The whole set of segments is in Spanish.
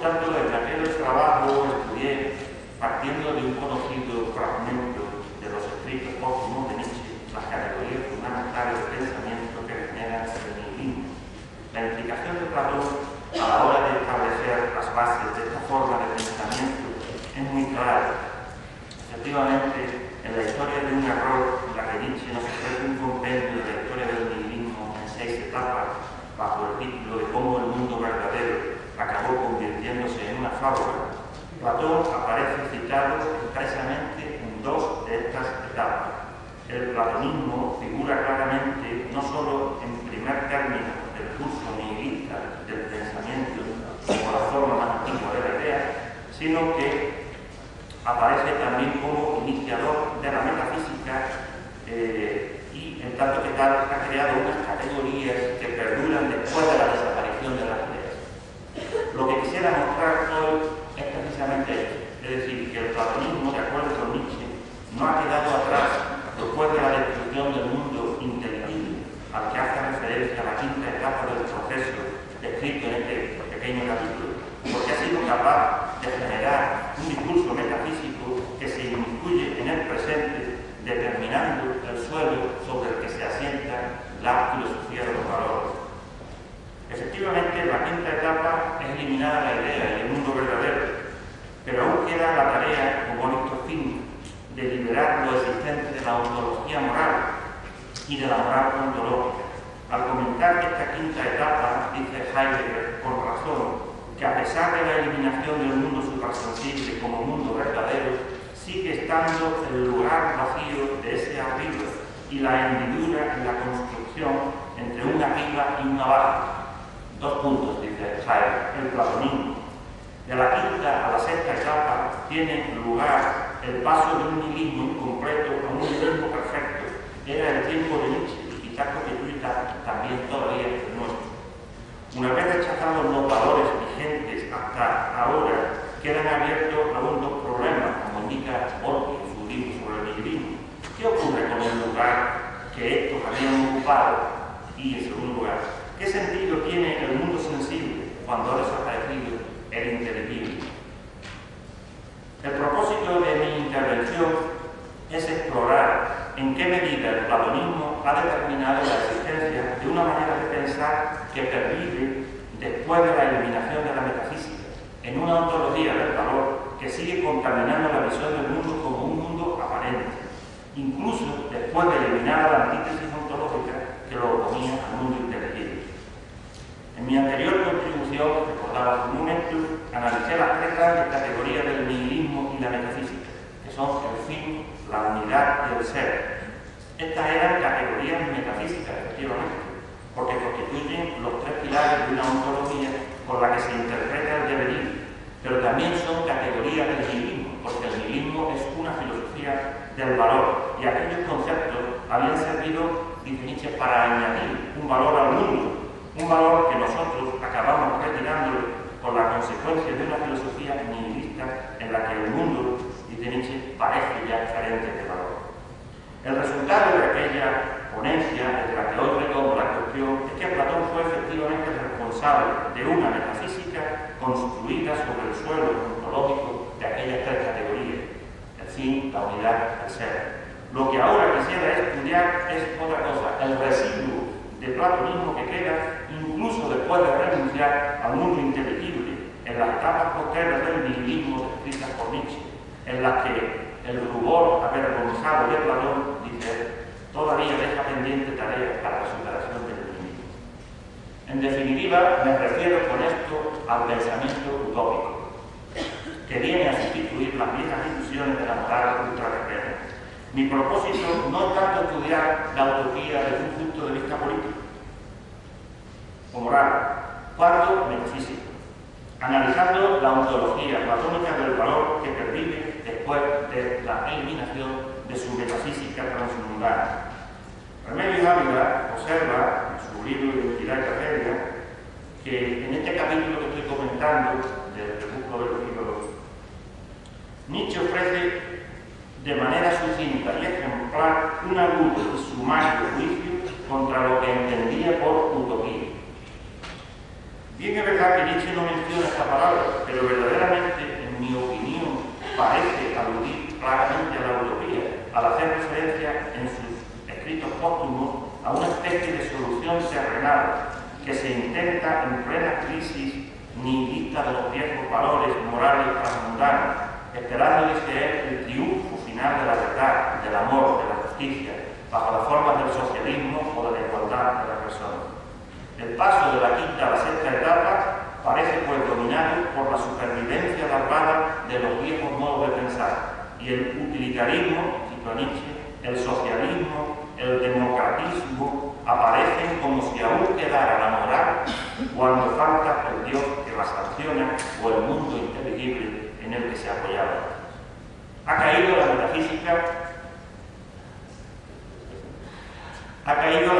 tanto, desde aquel trabajo estudié, partiendo de un conocido fragmento de los escritos póstumos de Nietzsche, las categorías fundamentales de pensamiento que generan el nihilismo. La implicación de Platón a la hora de establecer las bases de esta forma de pensamiento es muy clara. Efectivamente, en la historia de un error, en la que Nietzsche nos ofrece un compendio de la historia del nihilismo en 6 etapas, bajo el título de cómo el mundo verdadero acabó convirtiéndose en una fábula, Platón aparece citado expresamente en 2 de estas etapas. El platonismo figura claramente no solo en primer término del curso nihilista del pensamiento como la forma más antigua de la idea, sino que aparece también como iniciador de la metafísica y en tanto que tal ha creado unas categorías que perduran después de la desaparición de las ideas. Lo que quisiera mostrar hoy es precisamente esto, es decir, que el platonismo, de acuerdo con Nietzsche, no ha quedado atrás después de la destrucción del mundo inteligible, al que hace referencia la 5ª etapa del proceso descrito en este pequeño capítulo, porque ha sido capaz de generar un discurso metafísico que se inmiscuye en el presente, determinando el suelo sobre el que se asienta la filosofía de los valores. Efectivamente, la 5ª etapa es eliminada la idea y el mundo verdadero, pero aún queda la tarea, como ha visto Finn, de liberar lo existente de la ontología moral y de la moral ontológica. Al comentar esta 5ª etapa, dice Heidegger, con razón, que a pesar de la eliminación del mundo suprasensible como mundo verdadero, sigue estando el lugar vacío de ese arriba y la hendidura en la construcción entre un arriba y un abajo. 2 puntos, dice Heidegger, el platonismo. De la 5ª a la 6ª etapa tiene lugar el paso de un nihilismo incompleto a un nihilismo perfecto. Era el tiempo de Nietzsche y quizás constituye también todavía el nuestro. Una vez rechazados los valores vigentes hasta ahora, quedan abiertos aún 2 problemas, como indica Borges en su libro sobre el nihilismo. ¿Qué ocurre con el lugar que estos habían ocupado? Y, en segundo lugar, ¿qué sentido tiene el mundo sensible cuando ha desaparecido el inteligible? El propósito de mi intervención es explorar en qué medida el platonismo ha determinado la existencia de una manera de pensar que pervive después de la eliminación de la metafísica, en una ontología del valor que sigue contaminando la visión del mundo como un mundo aparente, incluso después de eliminar la antítesis ontológica que lo oponía al mundo inteligible. En mi anterior contribución, recordaba hace un momento, analicé las 3 grandes categorías del nihilismo y la metafísica, que son el fin, la unidad y el ser. Estas eran categorías metafísicas, efectivamente, porque constituyen los 3 pilares de una ontología con la que se interpreta el devenir, pero también son categorías del nihilismo, porque el nihilismo es una filosofía del valor, y aquellos conceptos habían servido, dice Nietzsche, para añadir un valor al mundo, un valor que nosotros acabamos retirándolo por la consecuencia de una filosofía nihilista en la que el mundo, dice Nietzsche, parece ya carente de valor. El resultado de aquella ponencia, de la que hoy retomo la cuestión, es que Platón fue efectivamente responsable de una metafísica construida sobre el suelo ontológico de aquellas 3 categorías: el fin, la unidad, el ser. Lo que ahora quisiera estudiar es otra cosa, el residuo de platonismo que queda incluso después de renunciar al mundo inteligible en las etapas posteriores del nihilismo descritas por Nietzsche, en las que el rubor avergonzado de Platón, dice, todavía deja pendiente tareas para la superación del nihilismo. En definitiva, me refiero con esto al pensamiento utópico, que viene a sustituir las viejas ilusiones de la moral ultraterrena. Mi propósito no es tanto estudiar la utopía desde un punto de vista político o moral, cuanto metafísico, analizando la ontología platónica del valor que pervive después de la eliminación de su metafísica transmundana. Remedios Ávila observa en su libro Identidad y Tragedia que en este capítulo que estoy comentando del Crepúsculo de los ídolos, Nietzsche ofrece de manera sucinta y ejemplar un agudo y sumario juicio contra lo que entendía por utopía. Bien es verdad que Nietzsche no menciona esta palabra, pero verdaderamente, en mi opinión, parece aludir claramente a la utopía, al hacer referencia en sus escritos póstumos a una especie de solución terrenal que se intenta en plena crisis nihilista de los viejos valores morales transmundanos, esperando desde él el triunfo final de la verdad, del amor, de la justicia, bajo las formas del socialismo o de la igualdad de las personas. El paso de la quinta a la sexta etapa parece pues dominado por la supervivencia larvada de los viejos modos de pensar, y el utilitarismo, cito a Nietzsche, el socialismo, el democratismo aparecen como si aún quedara la moral cuando falta el Dios que la sanciona o el mundo inteligible en el que se apoyaba. Ha caído la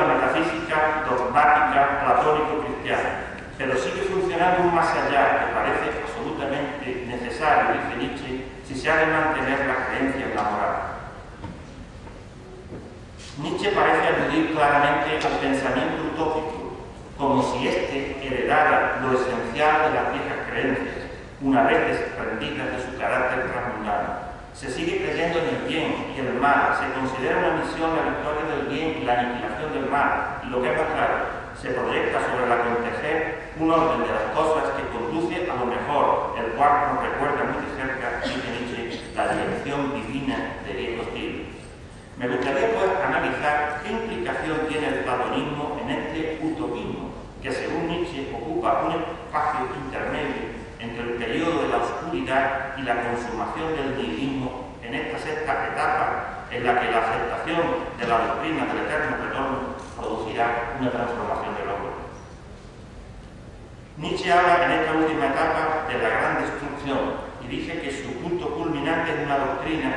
metafísica dogmática platónico-cristiana, pero sigue funcionando un más allá que parece absolutamente necesario, dice Nietzsche, si se ha de mantener la creencia en la moral. Nietzsche parece aludir claramente al pensamiento utópico, como si éste heredara lo esencial de las viejas creencias, una vez desprendidas de su carácter transmundano. Se sigue creyendo en el bien y el mal, se considera una misión la victoria del bien y la aniquilación del mal, y lo que es más claro, se proyecta sobre el acontecer un orden de las cosas que conduce a lo mejor, el cual nos recuerda muy de cerca, dice Nietzsche, la dirección divina de viejos siglos. Me gustaría pues analizar qué implicación tiene el platonismo en este utopismo, que según Nietzsche ocupa un espacio intermedio entre el periodo de la oscuridad y la consumación del nihilismo en esta sexta etapa en la que la aceptación de la doctrina del eterno retorno producirá una transformación del hombre. Nietzsche habla en esta última etapa de la gran destrucción y dice que su punto culminante es una doctrina,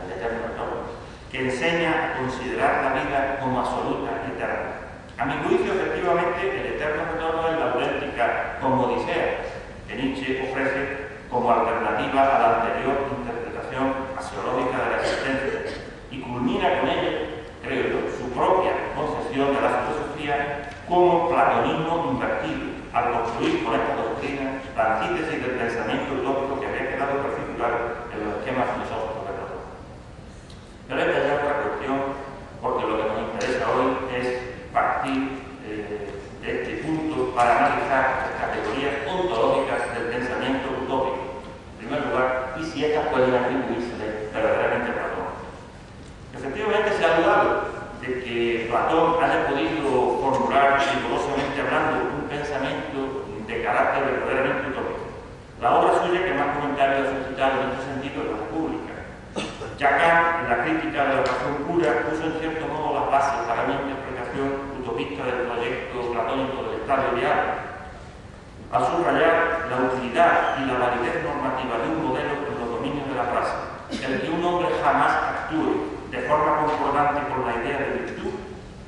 el eterno retorno, que enseña a considerar la vida como absoluta y eterna. A mi juicio, efectivamente, el eterno retorno es la auténtica como odisea que Nietzsche ofrece como alternativa a la anterior interpretación axiológica de la existencia y culmina con ella, creo yo, su propia concepción de la filosofía como platonismo invertido, al construir con esta doctrina la antítesis del pensamiento utópico que había quedado prefigurado en los esquemas filosóficos de Platón. Pero esta ya es otra cuestión, porque lo que nos interesa hoy es partir de este punto para analizar las categorías ontológicas del pensamiento utópico. En primer lugar, y si estas pueden atribuirse verdaderamente a Platón. Efectivamente se ha dudado de que Platón haya podido formular, rigurosamente hablando, un pensamiento de carácter verdaderamente utópico. La obra suya que más comentarios ha suscitado en este sentido es la República. Ya Kant, en la crítica de la razón pura, puso en cierto modo las bases para una interpretación utopista del proyecto platónico del Estado ideal, al subrayar la utilidad y la validez normativa de un modelo en los dominios de la frase, el que un hombre jamás actúe de forma concordante con la idea de virtud,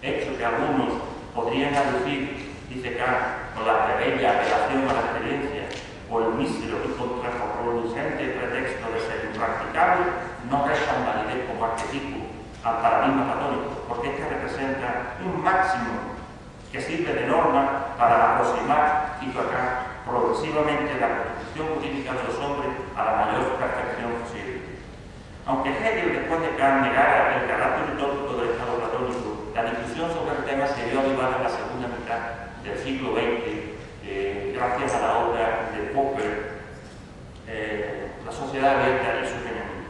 hecho que algunos podrían aducir, dice Kant, con la plebeya apelación a la experiencia o el mísero y contraproducente pretexto de ser impracticable, no restan validez como arquetipo al paradigma platónico, porque este representa un máximo que sirve de norma para aproximar, cito acá, progresivamente la constitución jurídica de los hombres a la mayor perfección posible. Aunque Hegel, después de Kant, negara el carácter utópico del Estado platónico, la discusión sobre el tema se vio avivada en la segunda mitad del siglo XX, gracias a la obra de Popper, La sociedad abierta y su fenómeno.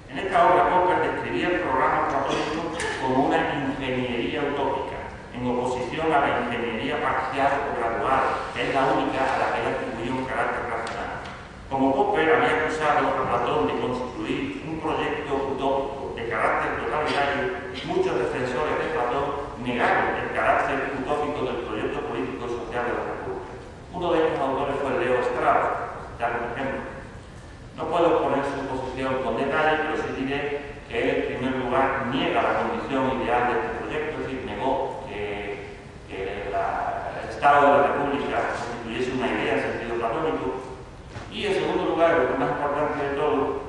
En esta obra, Popper describía el programa platónico como una ingeniería utópica, en oposición a la ingeniería parcial o gradual, que es la única a la que él atribuye un carácter racional. Como Popper había acusado a Platón de construir un proyecto utópico de carácter totalitario, muchos defensores de Platón negaron el carácter utópico del proyecto político y social de la República. Uno de estos autores fue Leo Strauss, por dar un ejemplo. No puedo poner su posición con detalle, pero sí diré que él, en primer lugar, niega la condición ideal de este proyecto, es decir, negó que el Estado de la República constituyese una idea en sentido platónico. Y, en segundo lugar, lo más importante de todo,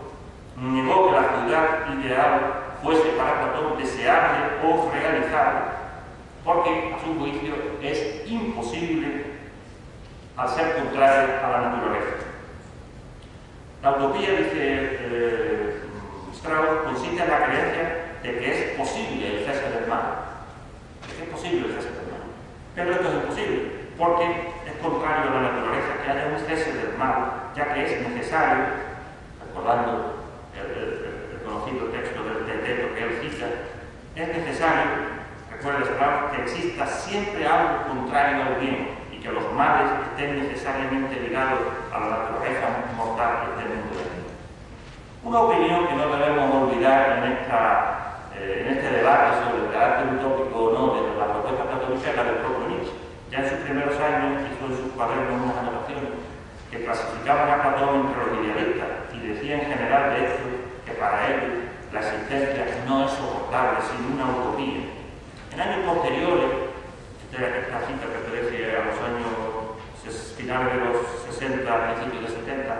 negó que la ciudad ideal fuese para Platón deseable o realizable, porque, a su juicio, es imposible al ser contrario a la naturaleza. La utopía, dice Strauss, consiste en la creencia de que es posible el cese del mal. De que es posible el cese del mal. Pero esto es imposible, porque es contrario a la naturaleza que haya un cese del mal, ya que es necesario, recordando el conocido texto del Teteto que él cita, es necesario, recuerda Strauss, que exista siempre algo contrario al bien y que los males estén necesariamente ligados a la naturaleza mortal del mundo del mundo. Una opinión que no debemos olvidar en este debate sobre el carácter utópico o no de la propuesta platónica es la del propio Nietzsche. Ya en sus primeros años hizo en sus cuadernos unas anotaciones que clasificaban a Platón entre los idealistas y decía en general de hecho que para él la existencia no es soportable sin una utopía. En años posteriores, esta cita pertenece a los años finales de los 60, principios de 70,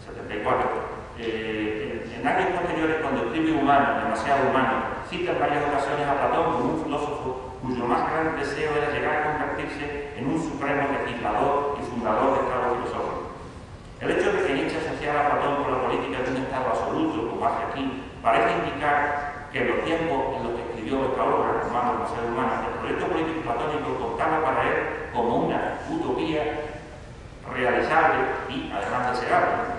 74, en años posteriores, cuando escribe Humano, demasiado humano, cita en varias ocasiones a Platón como un filósofo cuyo más gran deseo era llegar a convertirse en un supremo legislador y fundador de Estado filosófico. El hecho de que Nietzsche asociara a Platón con la política de un Estado absoluto, como hace aquí, parece indicar que en los tiempos en los que escribió esta obra, Humano, demasiado humano, el proyecto político platónico contaba para él como una utopía realizable y además deseable.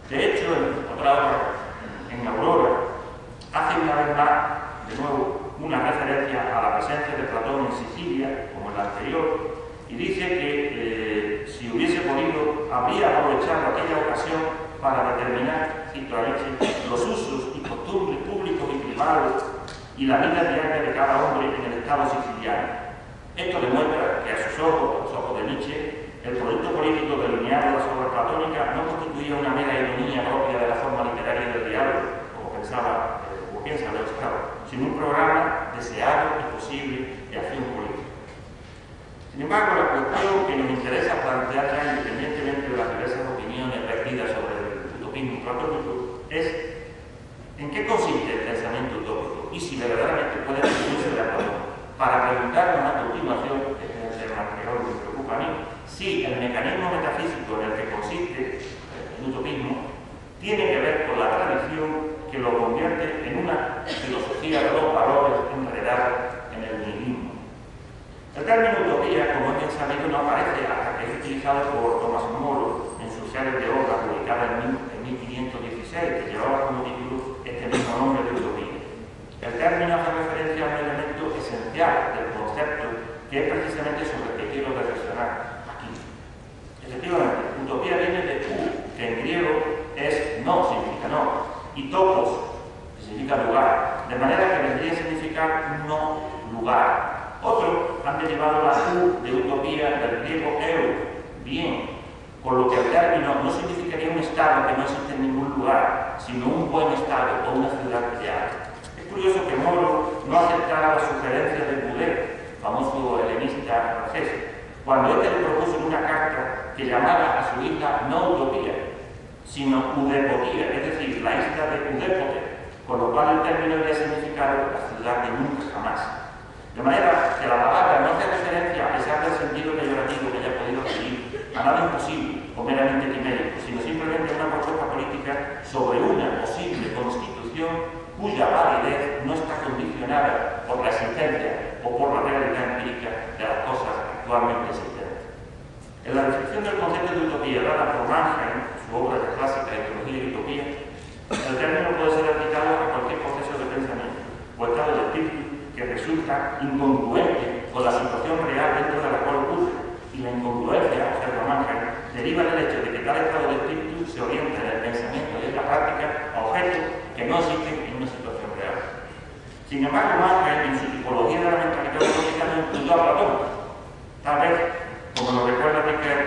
De hecho, en otra obra, en Aurora, hace una vez más, de nuevo, una referencia a la presencia de Platón en Sicilia, como en la anterior, y dice que si hubiese podido, habría aprovechado aquella ocasión para determinar, cito a Nietzsche, los usos y costumbres públicos y privados y la vida diaria de cada hombre en el Estado siciliano. Esto demuestra que a sus ojos, a los ojos de Nietzsche, el proyecto político delineado en las obras platónicas no constituía una mera ironía propia de la forma literaria del diálogo, como piensa Leo Strauss, sino un programa deseado y posible de acción política. Sin embargo, la cuestión que nos interesa plantear ya, independientemente de las diversas opiniones vertidas sobre el utopismo platónico, es en qué consiste el pensamiento utópico y si verdaderamente puede atribuirse de Platón. Para preguntarnos a continuación, este es el tema que hoy me preocupa a mí, si el mecanismo metafísico en el que consiste el utopismo tiene que ver con la tradición que lo convierte en una filosofía de los valores enredada en el nihilismo. El término utopía, como es bien sabido, no aparece hasta que es utilizado por Tomás Moro en su serie de obras publicada en 1516, que llevaba como título este mismo nombre de utopía. El término hace referencia a un elemento esencial del concepto que es precisamente sobre el que quiero reflexionar aquí. Efectivamente, utopía viene de u, que en griego es no, significa no, y topos, que significa lugar, de manera que vendría a significar no lugar. Otros han derivado la u de utopía del griego eu, bien, con lo que el término no significaría un estado que no existe en ningún lugar, sino un buen estado o una ciudad creada. Es curioso que Moro no aceptara la sugerencia de Boudet, famoso helenista francés, cuando éste le propuso en una carta que llamara a su isla no utopía, sino udepotía, es decir, la isla de Udépote, con lo cual el término habría significado la ciudad de nunca jamás. De manera que la palabra no hace referencia, a pesar del sentido peyorativo que haya podido adquirir, a nada imposible o meramente quimérico, sino simplemente una propuesta política sobre una posible constitución cuya validez no está condicionada por la existencia o por la realidad empírica de las cosas actualmente existentes. En la descripción del concepto de utopía dada por Mannheim, su obra clásica Ideología y Utopía, el término puede ser aplicado a cualquier proceso de pensamiento o estado de espíritu que resulta incongruente con la situación real dentro de la cual ocurre, y la incongruencia, observa Mannheim, deriva del hecho de que tal estado de espíritu se orienta en el pensamiento y en la práctica a objetos que no existen en una situación real. Sin embargo, Mannheim, en su tipología de la mentalidad utópica, no incluyó a Platón, tal vez, como lo recuerda Riquet,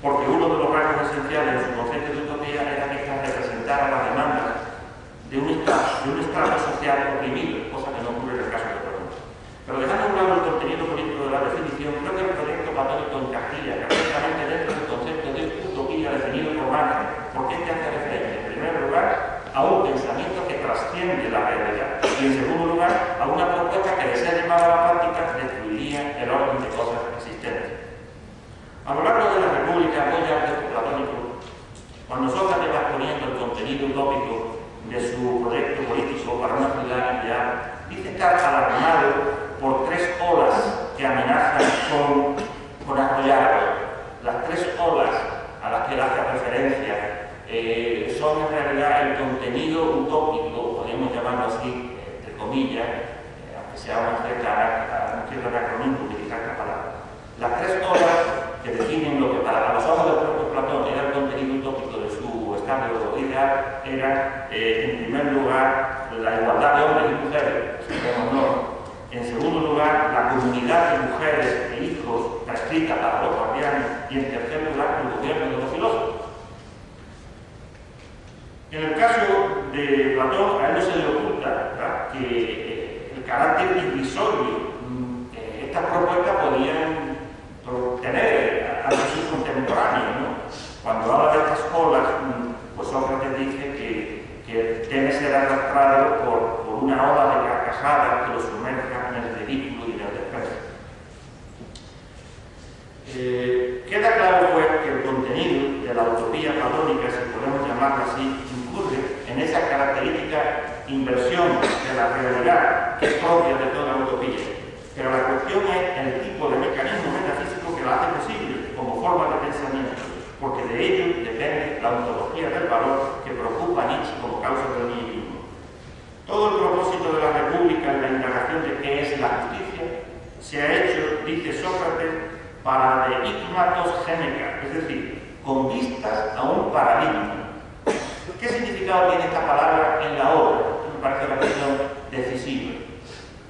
porque uno de los rasgos esenciales de su concepto de utopía era que ésta representara las demandas de un estrato social oprimido, cosa que no ocurre en el caso de Platón. Pero dejando a un lado el contenido político de la definición, creo que el proyecto platónico encajilla perfectamente dentro del concepto de utopía definido por Mannheim, porque este hace referencia, en primer lugar, a un pensamiento que trasciende la realidad y, en segundo lugar, a una propuesta que, de ser llevada a la práctica, destruiría el orden de cosas existentes. A lo largo de la amenazan con arrollarlo. Las tres olas a las que él hace referencia son en realidad el contenido utópico, podríamos llamarlo así, entre comillas, aunque sea un cierto anacronismo utilizar esta palabra. Las tres olas que definen lo que para los ojos del propio Platón era el contenido utópico de su estado ideal era, en primer lugar, la igualdad de hombres y mujeres, en segundo lugar, la comunidad de mujeres e hijos prescrita para los guardianes, y en tercer lugar, el gobierno de los filósofos. En el caso de Platón, a él no se le oculta, ¿verdad?, que el carácter divisorio que estas propuestas podían tener a sus contemporáneos, ¿no? Cuando habla de estas olas, pues Sócrates dice que debe ser arrastrado por una ola de carcajadas que lo sumerja en el ridículo y en el desprecio. Queda claro, pues, que el contenido de la utopía platónica, si podemos llamarla así, incurre en esa característica inversión de la realidad que es propia de toda utopía. Pero la cuestión es el tipo de mecanismo metafísico que la hace posible como forma de pensamiento, porque de ello depende la ontología del valor que preocupa a Nietzsche como causa del nihilismo. Todo el propósito de la República en la indagación de qué es la justicia se ha hecho, dice Sócrates, para de igmatos géneca, es decir, con vistas a un paradigma. ¿Qué significado tiene esta palabra en la obra? Me parece una cuestión decisiva.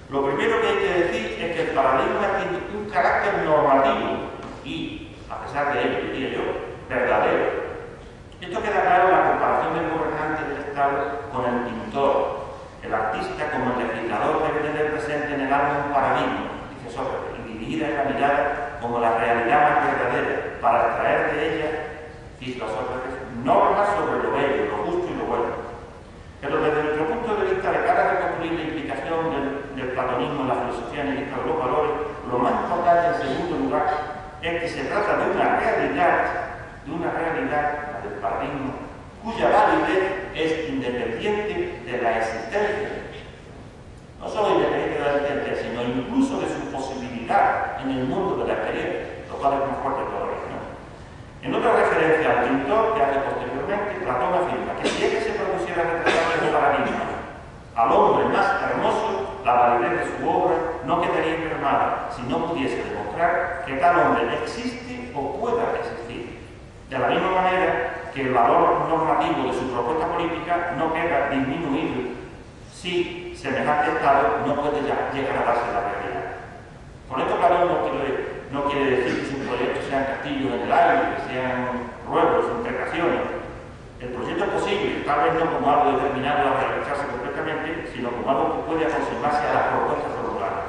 Lo primero que hay que decir es que el paradigma tiene un carácter normativo y, a pesar de ello, diría yo, verdadero. Esto queda claro en la comparación del gobernante del Estado con el pintor. El artista, como el legislador, debe tener presente en el alma un paradigma, dice Sócrates, y dirigida en la mirada como la realidad más verdadera, para extraer de ella, dice Sócrates, normas sobre lo bello, lo justo y lo bueno. Pero desde nuestro punto de vista, de cara a reconstruir la implicación del platonismo en la filosofía nihilista de los valores, lo más importante, en segundo lugar, es que se trata de una realidad, la del paradigma, cuya validez es independiente de la existencia. No solo independiente de la existencia, sino incluso de su posibilidad en el mundo de la experiencia, lo cual es más fuerte todavía, ¿no? En otra referencia al pintor que hace posteriormente, Platón afirma que si es que se propusiera retratar el paradigma al hombre más hermoso, la validez de su obra no quedaría enfermada si no pudiese demostrar que tal hombre existe o pueda existir. De la misma manera que el valor normativo de su propuesta política no queda disminuido si semejante estado no puede llegar a darse la realidad. Con esto, Platón no quiere decir que sus proyectos sean castillos en el aire, que sean ruegos, imprecaciones. El proyecto es posible, tal vez no como algo determinado a realizarse completamente, sino como algo que puede aproximarse a las propuestas formuladas.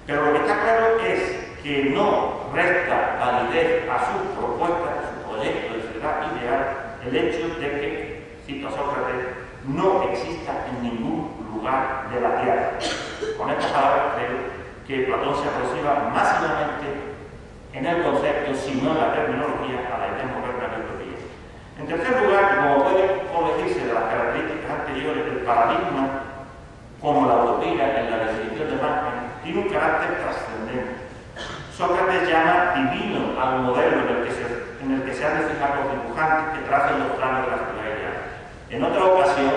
Pero lo que está claro es que no resta validez a sus propuestas, a su proyecto de sociedad ideal, el hecho de que, cito a Sócrates, no exista en ningún lugar de la Tierra. Con estas palabras creo que Platón se aproxima masivamente en el concepto, si no en la terminología, a la idea moderna de utopía. En tercer lugar, como puede corregirse de las características anteriores, el paradigma, como la utopía en la definición de Marx, tiene un carácter trascendente. Sócrates llama divino al modelo en el que se han de fijar los dibujantes que tracen los planos de la ciudad ideal. En otra ocasión,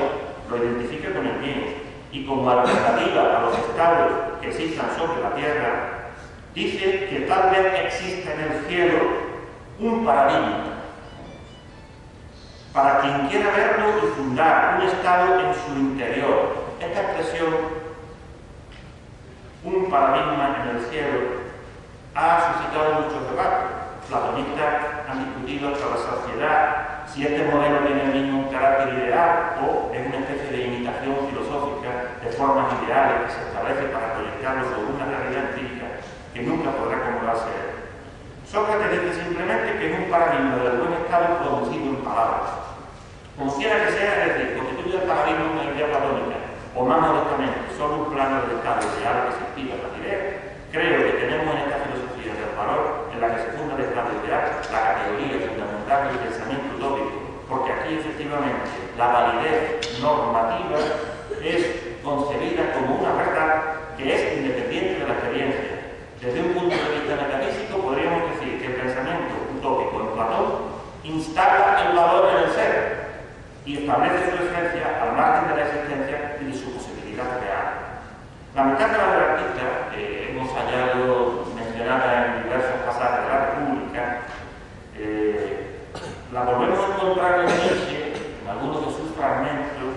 lo identifica con el bien, y como alternativa a los estados que existan sobre la tierra, dice que tal vez exista en el cielo un paradigma para quien quiera verlo y fundar un estado en su interior. Esta expresión, un paradigma en el cielo, ha suscitado muchos debates. Platonistas han discutido hasta la saciedad si este modelo tiene el mismo carácter ideal o es una especie de imitación filosófica de formas ideales que se establece para proyectarlo sobre una realidad empírica que nunca podrá acomodarse a él. Sócrates dice simplemente que es un paradigma del buen estado producido en palabras. Como quiera que sea, es decir, constituye el paradigma una idea platónica, o más modestamente, solo un plano del estado ideal que se explica las ideas. Creo que tenemos en esta filosofía del valor, en la que se funda el estado ideal, la categoría fundamental del pensamiento utópico, porque aquí efectivamente la validez normativa es concebida como una verdad que es independiente de la experiencia, Desde un punto de vista metafísico, podríamos decir que el pensamiento utópico en Platón instala el valor en el ser y establece su esencia al margen de la existencia y de su posibilidad real. La metáfora del artista, que hemos hallado mencionada en diversos pasajes de la República, la volvemos a encontrar en Nietzsche, en algunos de sus fragmentos,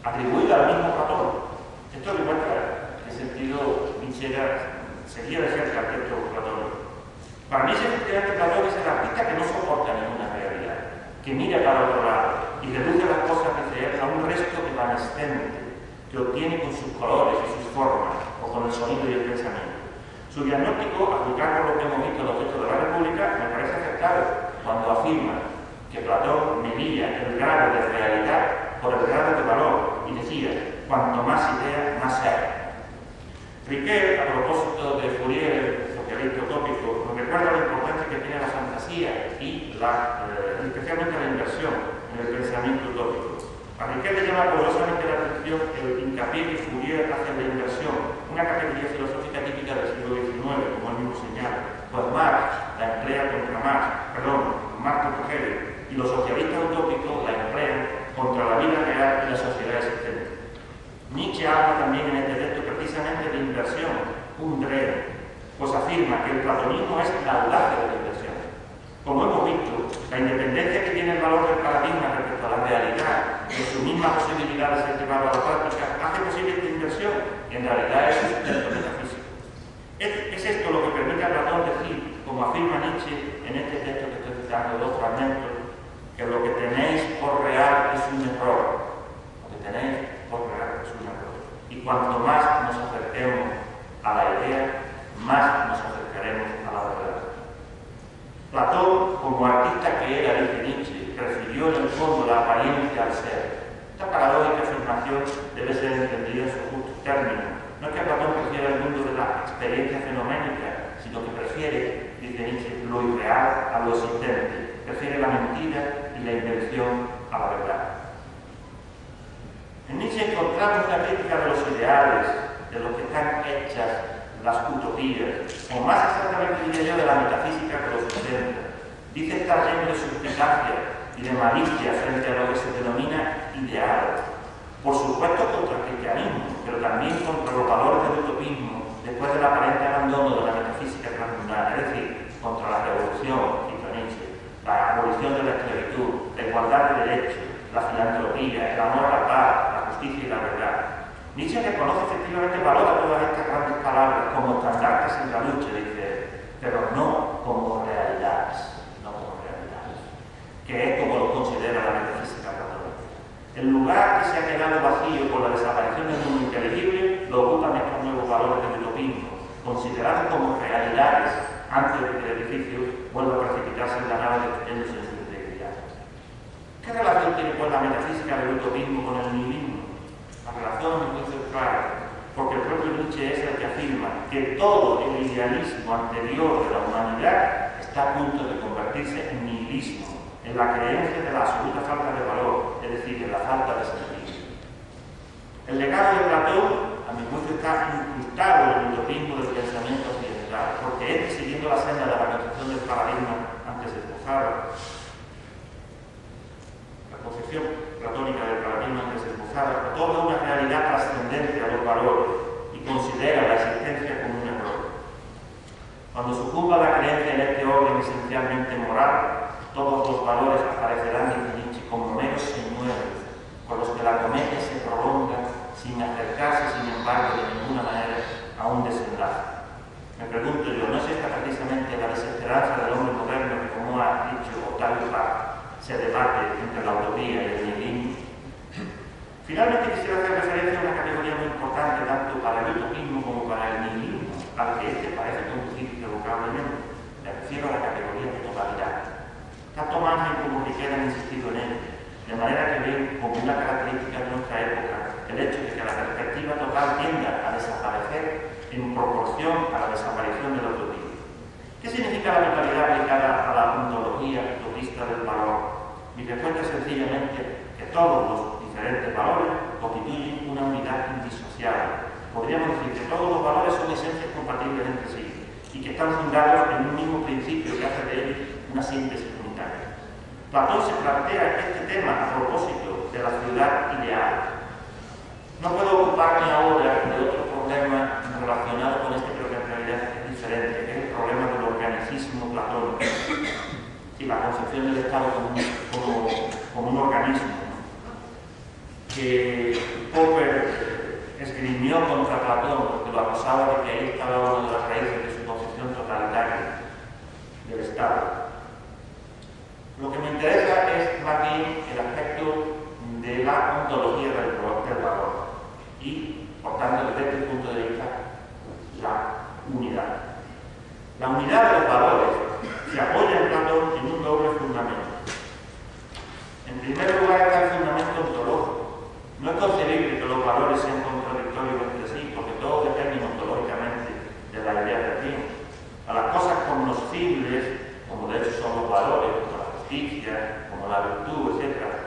atribuida al mismo Platón. Esto demuestra en qué sentido Nietzsche seguía de cerca al texto platónico. Para Nietzsche, efectivamente, Platón es el artista que no soporta ninguna realidad, que mira para otro lado y reduce las cosas que a un resto evanescente que obtiene con sus colores y sus formas o con el sonido y el pensamiento. Su diagnóstico, a juzgar por lo que hemos visto en los textos de la República, me parece acertado cuando afirma que Platón medía el grado de realidad por el grado de valor y decía, cuanto más idea, más ser. Riquet, a propósito de Fourier, el socialista utópico, nos recuerda la importancia que tiene la fantasía y especialmente la inversión en el pensamiento utópico. A Riquet le llama poderosamente la atención el hincapié que Fourier hace en la inversión, una categoría filosófica típica del siglo XIX, como él mismo señala, pues Marx la emplea contra Marx contra Hegel, y los socialistas utópicos la emplean contra la vida real y la sociedad existente. Nietzsche habla también en este texto precisamente de inversión, pues afirma que el platonismo es la audacia de la inversión. Como hemos visto, la independencia que tiene el valor del paradigma respecto a la realidad, de su misma posibilidad de ser llevado a la práctica, hace posible esta inversión, que en realidad es un sustento metafísico. Es esto lo que permite a Platón decir, como afirma Nietzsche en este texto que estoy citando, dos fragmentos, que lo que tenéis por real es un error. Lo que tenéis por real es un error. Y cuanto más nos acerquemos a la idea, más nos acercaremos a la verdad. Platón, como artista que era, dice Nietzsche, refirió en el fondo la apariencia al ser. Esta paradójica afirmación debe ser entendida en su justo término. No es que Platón prefiera el mundo de la experiencia fenoménica, sino que prefiere, dice Nietzsche, lo irreal a lo existente. Prefiere la mentira y la invención a la verdad. En Nietzsche encontramos una crítica de los ideales, de lo que están hechas las utopías, o más exactamente diría yo, de la metafísica que los sustenta. Dice estar lleno de suspicacia y de malicia frente a lo que se denomina ideal. Por supuesto contra el cristianismo, pero también contra los valores del utopismo después del aparente abandono de la metafísica transmundana, es decir, contra la revolución, cita Nietzsche, la abolición de la esclavitud, la igualdad de derechos, la filantropía, el amor a la paz, la justicia y la verdad. Nietzsche reconoce efectivamente el valor de todas estas grandes palabras como estandartes en la lucha, dice, pero no como realidades, que es como lo considera la metafísica católica. El lugar que se ha quedado vacío por la desaparición del mundo inteligible lo ocupan estos nuevos valores del utopismo, considerados como realidades antes de que el edificio vuelva a precipitarse en la nave destruyéndose en su integridad. ¿Qué relación tiene pues la metafísica del utopismo con el nihilismo? La relación es muy clara, porque el propio Nietzsche es el que afirma que todo el idealismo anterior de la humanidad está a punto de convertirse en nihilismo, en la creencia de la absoluta falta de valor, es decir, en la falta de sentido. El legado de Platón, a mi juicio, está incrustado en el utopismo del pensamiento occidental, porque este, siguiendo la senda de la concepción del paradigma antes esbozada, la concepción platónica del paradigma antes esbozada, otorga una realidad trascendente a los valores y considera la existencia como un error. Cuando sucumba la creencia en este orden esencialmente moral, todos los valores aparecerán, dice Nietzsche, como meros señuelos, con los que la comedia se prolonga sin acercarse, sin embargo, de ninguna manera a un desenlace. Me pregunto yo, ¿no es esta precisamente la desesperanza del hombre moderno que, como ha dicho Octavio Paz, se debate entre la utopía y el nihilismo? Finalmente quisiera hacer referencia a una categoría muy importante tanto para el utopismo como para el nihilismo, al que este parece conducir irrevocablemente. Me refiero a la categoría de totalidad. Tanto Mannheim como Riquet han insistido en ello, de manera que ven como una característica de nuestra época el hecho de que la perspectiva total tienda a desaparecer en proporción a la desaparición de la utopía. ¿Qué significa la totalidad aplicada a la ontología utopista del valor? Mi respuesta es sencillamente que todos los diferentes valores constituyen una unidad indisociable. Podríamos decir que todos los valores son esencias compatibles entre sí, y que están fundados en un mismo principio que hace de ellos una síntesis unitaria. Platón se plantea este tema a propósito de la ciudad ideal. No puedo ocuparme ahora de otro problema relacionado con este, pero que en realidad es diferente, que es el problema del organicismo platónico y la concepción del Estado como un organismo, ¿no? Que Popper esgrimió contra Platón porque lo acusaba de que ahí estaba una de las raíces de su concepción totalitaria del Estado. Lo que me interesa es más bien el aspecto de la ontología del valor y, por tanto, desde este punto de vista, la unidad. La unidad de los valores se apoya en Platón en un doble fundamento. En primer lugar está el fundamento ontológico. No es concebible que los valores sean contradictorios entre sí, porque todos dependen ontológicamente de la idea del bien. A las cosas cognoscibles, como de hecho son los valores, como la justicia, como la virtud, etc.,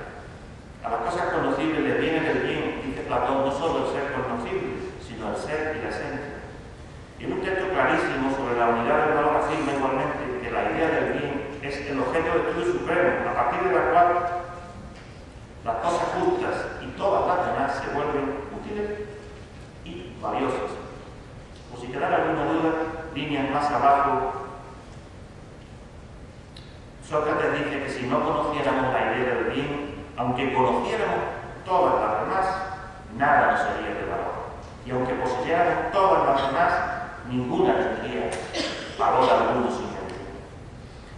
a las cosas conocibles les viene del bien, dice Platón, no solo el ser conocible, sino el ser y la esencia. Y en un texto clarísimo sobre la unidad del valor afirma igualmente que la idea del bien es el objeto de estudio supremo, a partir de la cual las cosas justas y todas las demás se vuelven útiles y valiosas. Por si quedara alguna duda, líneas más abajo, Sócrates dice que si no conociéramos la idea del bien, aunque conociéramos todas las demás, nada nos sería de valor. Y aunque poseyéramos todas las demás, ninguna tendría valor alguno sin él.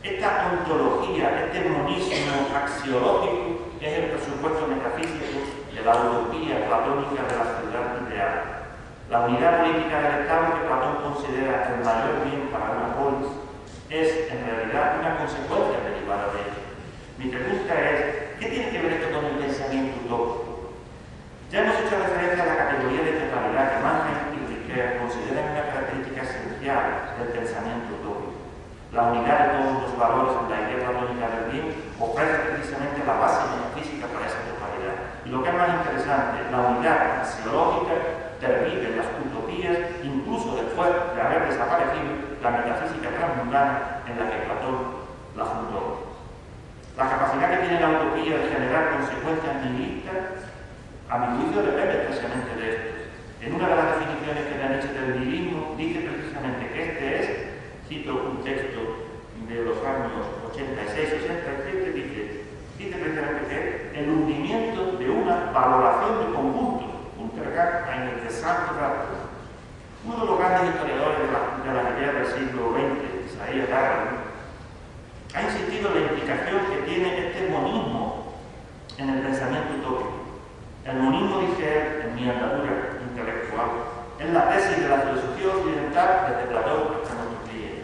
Esta ontología, este monismo axiológico, es el presupuesto metafísico de la utopía platónica de la ciudad ideal. La unidad política del Estado que Platón considera el mayor bien para una polis es, en realidad, una consecuencia derivada de ello. Mi pregunta es, ¿qué tiene que ver esto con el pensamiento utópico? Ya hemos hecho referencia a la categoría de totalidad que Mannheim y Ricoeur consideran una característica esencial del pensamiento utópico. La unidad de todos los valores en la idea platónica del bien ofrece precisamente la base metafísica para esa totalidad. Y lo que es más interesante, la unidad axiológica pervive en las utopías incluso después de haber desaparecido la metafísica transmundana en la que Platón la fundó. La capacidad que tiene la utopía de generar consecuencias nihilistas, a mi juicio, depende precisamente de esto. En una de las definiciones que le han hecho del nihilismo, dice precisamente que este es, cito un texto de los años 86-87, dice precisamente que es el hundimiento de una valoración de conjunto, Untergang eines Gesamtwertes. Uno de los grandes historiadores de la idea del siglo XX, Isaiah Berlin, ha insistido en la implicación que tiene este monismo en el pensamiento utópico. El monismo, dice él, en mi andadura intelectual, es la tesis de la filosofía occidental desde Platón hasta nuestros días.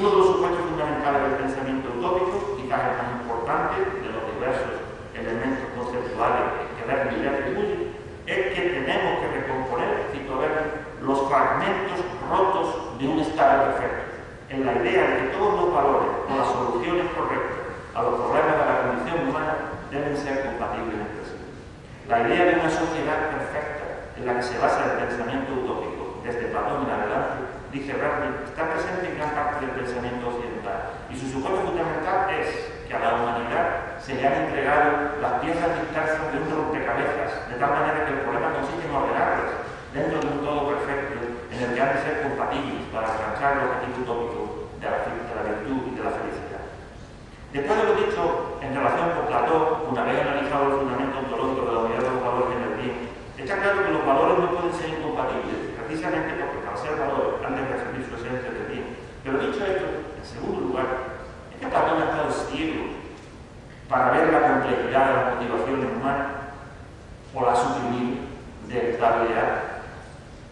Uno de los supuestos fundamentales del pensamiento utópico, quizás el más importante de los diversos elementos conceptuales que Berlin le atribuye, es que tenemos que recomponer, cito Berlin, los fragmentos rotos de un estado perfecto, en la idea de que todos los valores o las soluciones correctas a los problemas de la condición humana deben ser compatibles entre sí. La idea de una sociedad perfecta en la que se basa el pensamiento utópico, desde Platón en adelante, dice Berlin, está presente en gran parte del pensamiento occidental y su supuesto fundamental es que a la humanidad se le han entregado las piezas dispersas de un rompecabezas, de tal manera que el problema consiste en ordenarlas dentro de un todo perfecto en el que han de ser compatibles para alcanzar el objetivo utópico de la virtud y de la felicidad. Después de lo dicho en relación con Platón, una vez analizado el fundamento ontológico de la unidad de los valores en el bien, está claro que los valores no pueden ser incompatibles, precisamente porque para ser valores han de recibir su esencia del bien. Pero dicho esto, en segundo lugar, es que Platón ha estado ciego para ver la complejidad de las motivaciones humanas o la suprimido del estado ideal.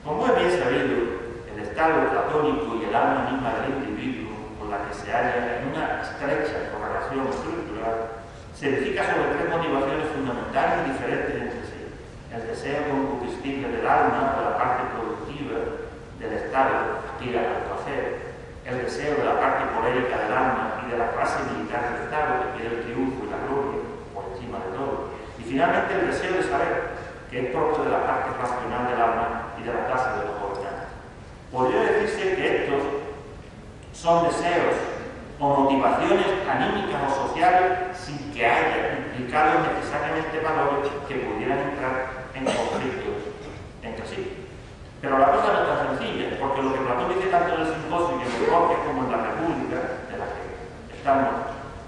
Como es bien sabido, el estado platónico y el alma misma del individuo, con la que se halla en una estrecha correlación estructural, se edifica sobre tres motivaciones fundamentales y diferentes entre sí. El deseo concupiscible del alma, de la parte productiva del estado, aspira al placer. El deseo de la parte colérica del alma y de la clase militar del estado, que quiere el triunfo y la gloria por encima de todo. Y finalmente el deseo de saber, que es propio de la parte racional del alma y de la clase de los gobernantes. Podría decirse que estos son deseos o motivaciones anímicas o sociales sin que haya implicados necesariamente valores que pudieran entrar en conflicto entre sí. Pero la cosa no es tan sencilla, porque lo que Platón dice tanto en el Simposio y en el Borges como en la República, de la que estamos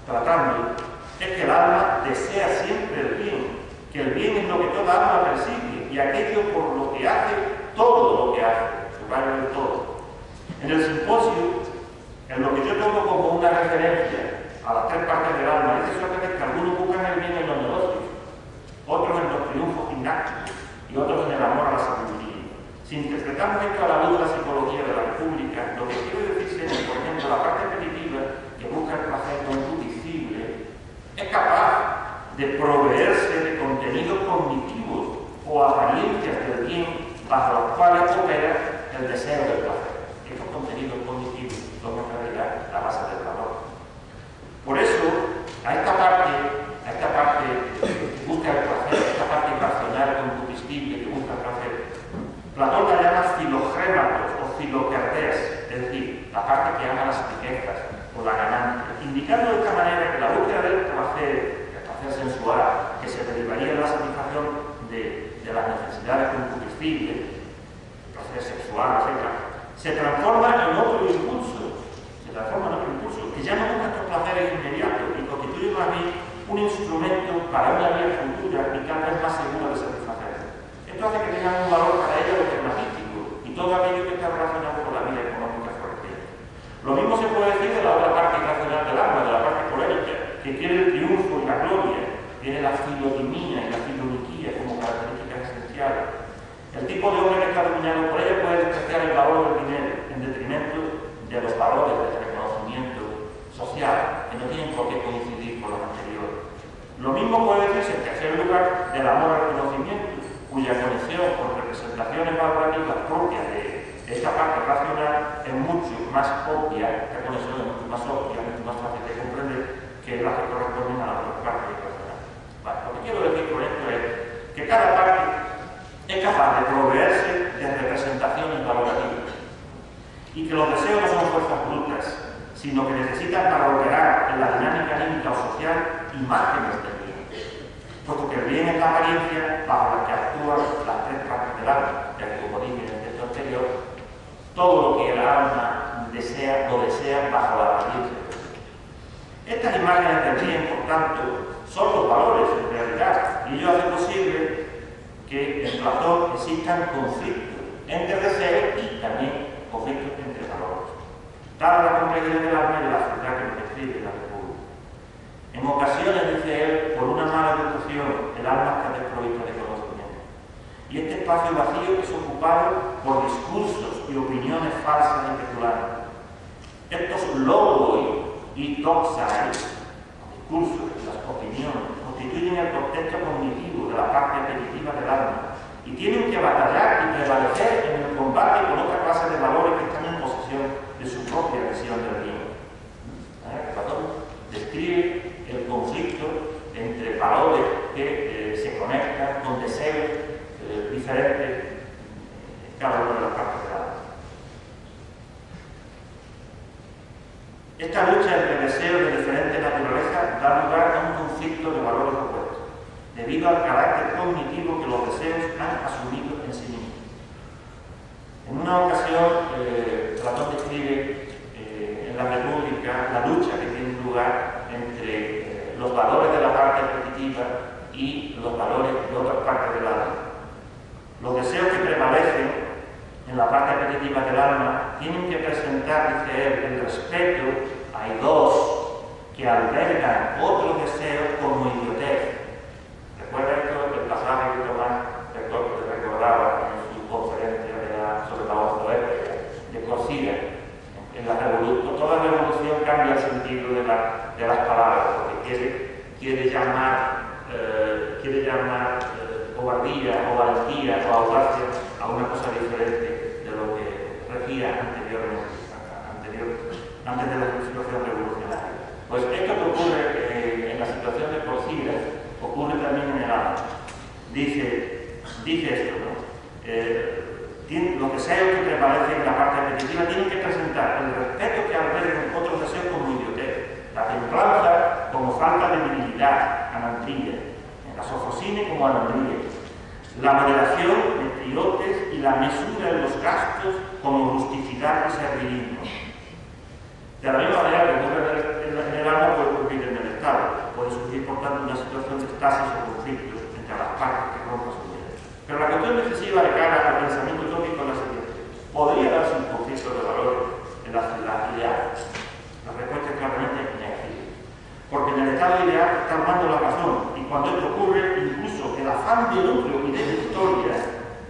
tratando, es que el alma desea siempre el bien, que el bien es lo que toda alma persigue y aquello por lo que hace todo lo que hace, subrayo del todo. En el Simposio, en lo que yo tomo como una referencia a las tres partes del alma, dice Sócrates que algunos buscan el bien en los negocios, otros en los triunfos gimnásticos y otros en el amor a la sabiduría. Si interpretamos esto a la luz de la psicología de la República, lo que quiero decirse es que, por ejemplo, la parte repetitiva que busca el placer concupiscible es capaz de proveerse de contenidos cognitivos o apariencias del bien bajo los cuales opera el deseo del placer. Estos contenidos cognitivos son en realidad la base del valor. Por eso, a esta parte que busca el placer, a esta parte irracional concupiscible que busca el placer, Platón la llama filogrématos o filocardeas, es decir, la parte que ama las riquezas o la ganancia, indicando de esta manera que la búsqueda del placer, el placer sensual, que se derivaría de la satisfacción de las necesidades concupiscibles, el placer sexual, etc., se transforma en otro impulso, que ya no busca estos placeres inmediatos y constituye más bien un instrumento para una vida futura y cada vez más segura de satisfacer. Esto hace que tengan un valor para ella alternativo y todo aquello que está relacionado con la vida económica corriente. Lo mismo se puede decir de la otra parte irracional del alma, de la parte colérica, que quiere el triunfo y la gloria, tiene la filodimia y la filoniquía como características esenciales. El tipo de hombre que está dominado por ella puede despreciar el valor del dinero en detrimento de los valores del reconocimiento social, que no tienen por qué coincidir con los anteriores. Lo mismo puede decirse, en tercer lugar, del amor al conocimiento, cuya conexión con representaciones valorativas propias de esta parte racional es mucho más obvia, esta conexión es mucho más obvia, mucho más fácil de comprender que las que corresponden a la otra parte racional. Vale, lo que quiero decir con esto es que cada parte es capaz de proveerse de representaciones valorativas y que los deseos no son fuerzas brutas, sino que necesitan para operar en la dinámica anímica o social imágenes del bien, puesto que el bien es la apariencia bajo la que actúan las tres partes del alma, ya que, como dije en el texto anterior, todo lo que el alma desea, lo desea bajo la apariencia. Estas imágenes del bien, por tanto, son los valores en realidad, y ello hace posible que en Platón existan conflictos entre deseos y también conflictos entre valores, dada la complejidad del alma y de la ciudad que nos describe la República. En ocasiones, dice él, por una mala educación, el alma está desprovista de conocimiento. Y este espacio vacío es ocupado por discursos y opiniones falsas y peculares. Estos logoi y doxai, discursos, las opiniones, constituyen el contexto cognitivo de la parte apetitiva del alma y tienen que batallar y prevalecer en el combate con otra clase de valores que están en posesión de su propia visión del bien. Platón describe el conflicto entre valores que se conectan con deseos diferentes en cada una de las partes del alma. Esta lucha entre deseos de diferente naturaleza da lugar a un conflicto de valores opuestos, debido al carácter cognitivo que los deseos han asumido en sí mismos. En una ocasión, Platón describe en la República la lucha que tiene lugar entre los valores de la parte repetitiva y los valores de otras partes del alma. Los deseos que prevalecen en la parte repetitiva del alma tienen que presentar, dice él, el respeto a dos que albergan otros deseos como idiotez. Recuerda esto el pasaje que Tomás recordaba en su conferencia sobre la ortoética de Corcira. En la revolución, toda revolución cambia el sentido de las palabras, porque quiere llamar cobardía o valentía o audacia a una cosa diferente de lo que regía anteriormente, antes de la situación revolucionaria. Pues esto que ocurre en la situación de Corcira ocurre también en el alma. Dice esto, ¿no? los deseos que prevalecen en la parte repetitiva tienen que presentar el respeto que albergan otros deseos como idiotez, la templanza como falta de virilidad, anantría, la sofosine como anandría, la moderación entre iotes y la mesura en los gastos como rusticidad y servilismo. De la misma manera que ocurre en el alma, puede ocurrir en el Estado. Puede surgir, por tanto, una situación de estasis o conflictos entre las partes que rompan su vida. Pero la cuestión decisiva de cara al pensamiento utópico es la siguiente: ¿podría darse un conflicto de valores en la ciudad ideal? La respuesta es claramente negativa. Porque en el estado ideal está armando la razón, y cuando esto ocurre, incluso el afán de núcleo y de historia,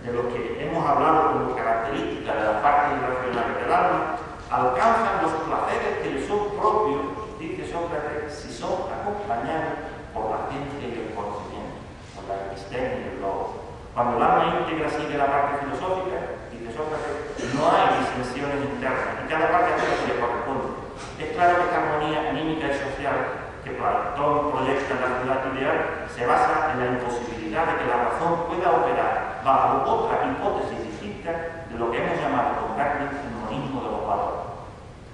de lo que hemos hablado como característica de las partes irracionales del alma, alcanzan los placeres que les son propios, dice Sócrates, si son acompañados por la ciencia y el conocimiento, por la episteme y el logos. Cuando el alma íntegra sigue la parte filosófica, dice Sócrates, no hay disensiones internas y cada parte hace lo que le corresponde. Es claro que esta armonía anímica y social que Platón proyecta en la ciudad ideal se basa en la imposibilidad de que la razón pueda operar bajo otra hipótesis distinta de lo que hemos llamado con Bergman el monismo de los valores.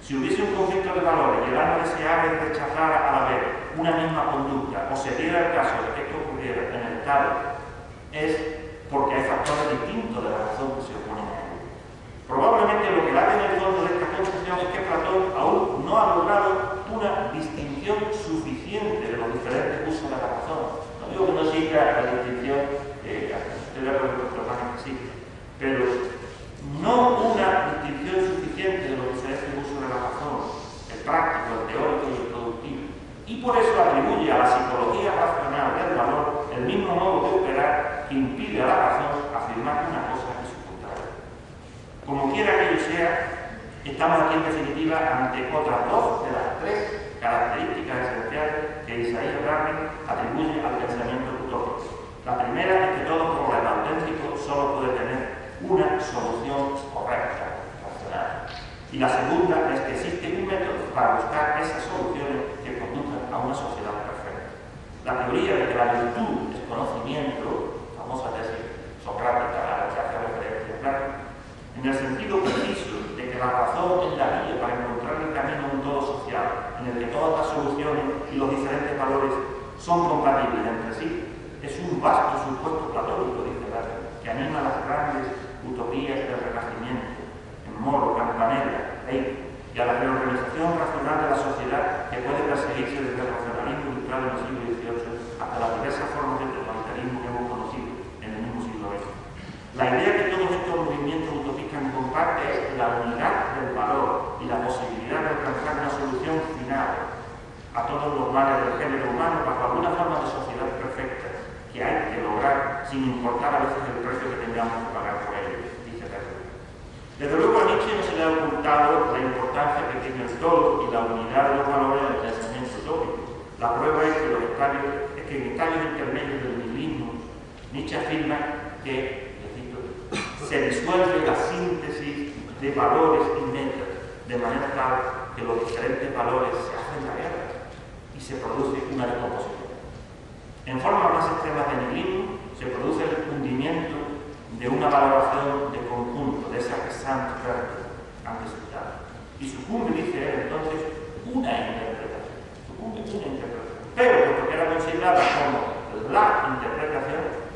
Si hubiese un conflicto de valores y el alma deseara rechazar a la vez una misma conducta, o se diera el caso de que esto ocurriera en el Estado, es porque hay factores distintos de la razón que se oponen a ello. Probablemente lo que late en el fondo de esta concepción es que Platón aún no ha logrado una distinción suficiente de los diferentes usos de la razón. No digo que no exista la distinción, estoy de acuerdo con los que sí, pero no una distinción suficiente de los diferentes usos de la razón, el práctico, el teórico y el productivo. Y por eso atribuye a la psicología racional del valor el mismo modo de operar que impide a la razón afirmar una cosa y su contrario. Como quiera que ello sea, estamos aquí en definitiva ante otras dos de las tres características esenciales que Isaías Berlin atribuye al pensamiento utópico. La primera es que todo problema auténtico solo puede tener una solución correcta, racional. Y la segunda es que existe un método para buscar esas soluciones que conduzcan a una sociedad perfecta. La teoría de que la virtud es conocimiento, famosa tesis socrática a la que hace referencia Platón, en el sentido preciso de que la razón es la guía para encontrar el camino de un todo social, en el que todas las soluciones y los diferentes valores son compatibles entre sí, es un vasto supuesto platónico, dice Platón, que anima las grandes utopías del Renacimiento, en Moro, Campanella, Hegel, y a la reorganización racional de la sociedad que puede perseguirse desde el racionalismo industrial en el siglo XVIII hasta las diversas formas de totalitarismo que hemos conocido en el mismo siglo XX. La idea que todos estos movimientos utopistas comparten es la unidad del valor y la posibilidad de alcanzar una solución final a todos los males del género humano bajo alguna forma de sociedad perfecta que hay que lograr sin importar a veces el precio que tengamos que pagar por ello, dice Bergman. Desde luego a Nietzsche no se le ha ocultado la importancia que tiene el todo y la unidad de los valores del pensamiento utópico. La prueba es que en estadios intermedios del nihilismo, Nietzsche afirma que, se disuelve la síntesis de valores y metas, de manera tal que los diferentes valores se hacen la guerra y se produce una descomposición. En formas más extremas de nihilismo, se produce el hundimiento de una valoración de conjunto, de esa Gesamtwertung antes citada. Y sucumbe, dice él, entonces, una interpretación. Sucumbe una interpretación. Pero, porque era considerada como la interpretación,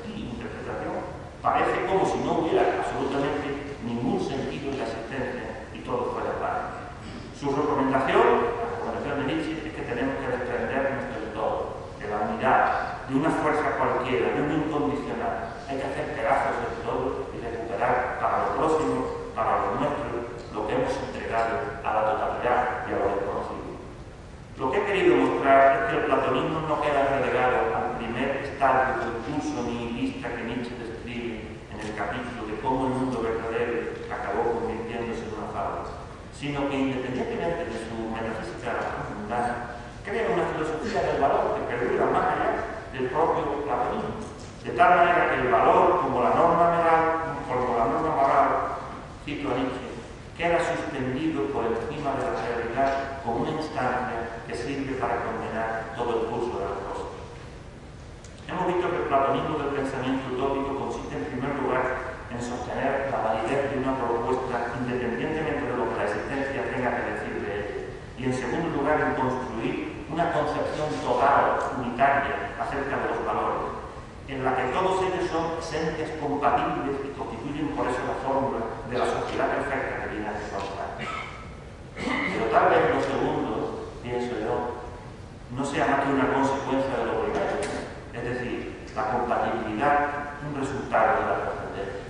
parece como si no hubiera absolutamente ningún sentido en la existencia y todo fuera plano. Su recomendación, la recomendación de Nietzsche, es que tenemos que desprendernos del todo, de la unidad, de una fuerza cualquiera, de un incondicional. Hay que hacer pedazos del todo y recuperar para lo próximo, para lo nuestro, lo que hemos entregado a la totalidad y a lo desconocido. Lo que he querido mostrar es que el platonismo no queda relegado al primer estadio del curso nihilista que Nietzsche en el capítulo de cómo el mundo verdadero acabó convirtiéndose en una fábula, sino que independientemente de su metafísica mundana, crea una filosofía del valor que perdura más allá del propio platonismo, de tal manera que el valor como la norma moral, cito a Nietzsche, queda suspendido por encima de la realidad como una instancia que sirve para condenar todo el curso de las cosas. Hemos visto que el platonismo del pensamiento utópico consiste en primer lugar en sostener la validez de una propuesta independientemente de lo que la existencia tenga que decir de ella. Y en segundo lugar, en construir una concepción total, unitaria, acerca de los valores, en la que todos ellos son esencias compatibles y constituyen por eso la fórmula de la sociedad perfecta que viene a desarrollar. Pero tal vez lo segundo, pienso yo, no sea más que una consecuencia de lo primero, es decir, la compatibilidad, un resultado de la trascendencia.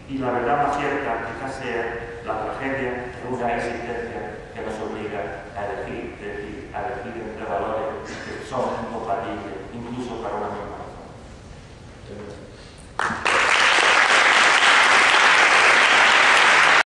Y la verdad más cierta quizás sea la tragedia de una existencia que nos obliga a elegir, es decir, a elegir entre valores que son incompatibles, incluso